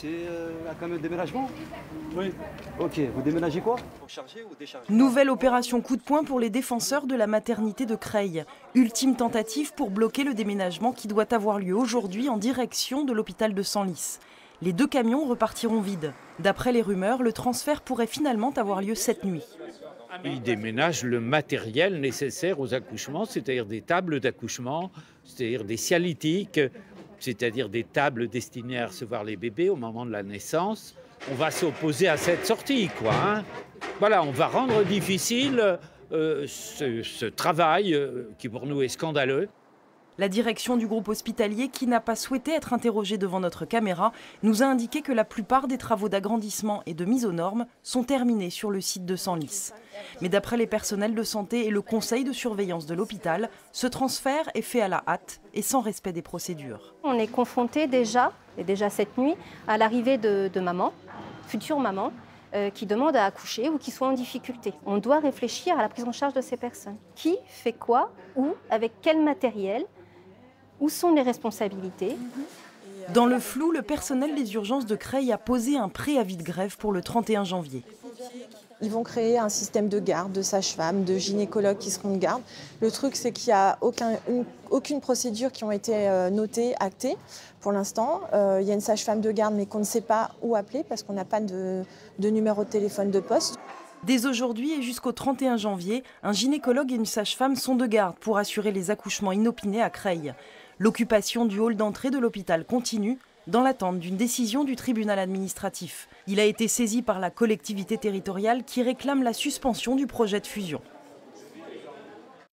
C'est un camion de déménagement? Oui. Ok, vous déménagez quoi? Pour charger ou décharger? Nouvelle opération coup de poing pour les défenseurs de la maternité de Creil. Ultime tentative pour bloquer le déménagement qui doit avoir lieu aujourd'hui en direction de l'hôpital de Senlis. Les 2 camions repartiront vides. D'après les rumeurs, le transfert pourrait finalement avoir lieu cette nuit. Ils déménagent le matériel nécessaire aux accouchements, c'est-à-dire des tables d'accouchement, c'est-à-dire des cialytiques, c'est-à-dire des tables destinées à recevoir les bébés au moment de la naissance. On va s'opposer à cette sortie, quoi. Hein. Voilà, on va rendre difficile ce travail qui pour nous est scandaleux. La direction du groupe hospitalier, qui n'a pas souhaité être interrogée devant notre caméra, nous a indiqué que la plupart des travaux d'agrandissement et de mise aux normes sont terminés sur le site de Senlis. Mais d'après les personnels de santé et le conseil de surveillance de l'hôpital, ce transfert est fait à la hâte et sans respect des procédures. On est confronté déjà cette nuit, à l'arrivée de mamans, futures mamans, qui demandent à accoucher ou qui sont en difficulté. On doit réfléchir à la prise en charge de ces personnes. Qui fait quoi, où, avec quel matériel? Où sont les responsabilités? Dans le flou, le personnel des urgences de Creil a posé un préavis de grève pour le 31 janvier. Ils vont créer un système de garde, de sages-femmes, de gynécologues qui seront de garde. Le truc, c'est qu'il n'y a aucune procédure qui ont été notée, actée. Pour l'instant, il y a une sage-femme de garde, mais qu'on ne sait pas où appeler parce qu'on n'a pas de numéro de téléphone de poste. Dès aujourd'hui et jusqu'au 31 janvier, un gynécologue et une sage-femme sont de garde pour assurer les accouchements inopinés à Creil. L'occupation du hall d'entrée de l'hôpital continue, dans l'attente d'une décision du tribunal administratif. Il a été saisi par la collectivité territoriale qui réclame la suspension du projet de fusion.